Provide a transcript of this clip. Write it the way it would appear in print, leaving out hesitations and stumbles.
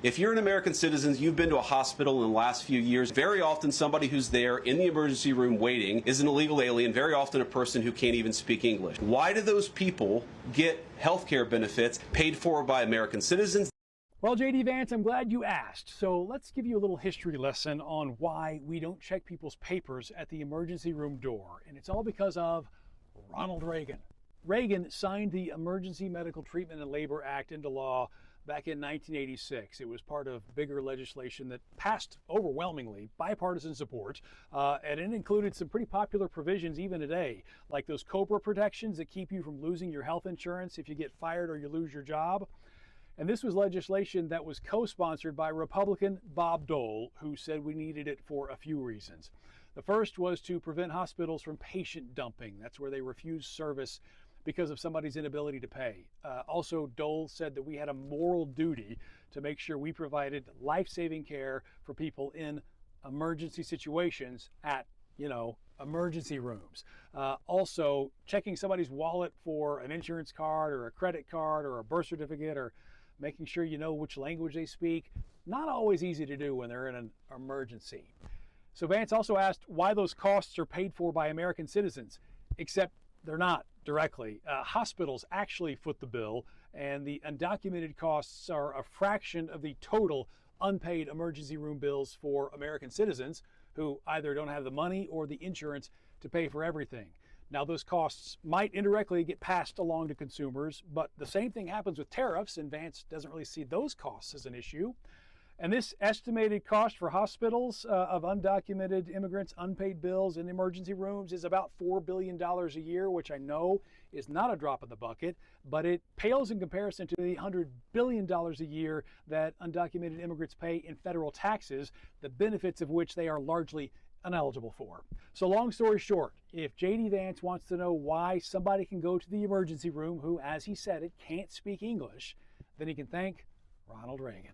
If you're an American citizen, you've been to a hospital in the last few years, very often somebody who's there in the emergency room waiting is an illegal alien, very often a person who can't even speak English. Why do those people get health care benefits paid for by American citizens? Well, J.D. Vance, I'm glad you asked. So let's give you a little history lesson on why we don't check people's papers at the emergency room door. And it's all because of Ronald Reagan. Reagan signed the Emergency Medical Treatment and Labor Act into law back in 1986. It was part of bigger legislation that passed overwhelmingly bipartisan support, and it included some pretty popular provisions even today, like those COBRA protections that keep you from losing your health insurance if you get fired or you lose your job. And this was legislation that was co-sponsored by Republican Bob Dole, who said we needed it for a few reasons. The first was to prevent hospitals from patient dumping. That's where they refuse service because of somebody's inability to pay. Also, Dole said that we had a moral duty to make sure we provided life-saving care for people in emergency situations at, emergency rooms. Also, checking somebody's wallet for an insurance card or a credit card or a birth certificate, or making sure you know which language they speak. Not always easy to do when they're in an emergency. So Vance also asked why those costs are paid for by American citizens, except they're not directly. Hospitals actually foot the bill, and the undocumented costs are a fraction of the total unpaid emergency room bills for American citizens who either don't have the money or the insurance to pay for everything. Now, those costs might indirectly get passed along to consumers, but the same thing happens with tariffs, and Vance doesn't really see those costs as an issue. And this estimated cost for hospitals of undocumented immigrants' unpaid bills in emergency rooms is about $4 billion a year, which I know is not a drop in the bucket, but it pales in comparison to the $100 billion a year that undocumented immigrants pay in federal taxes, the benefits of which they are largely ineligible for. So long story short, if J.D. Vance wants to know why somebody can go to the emergency room who, as he said it, can't speak English, then he can thank Ronald Reagan.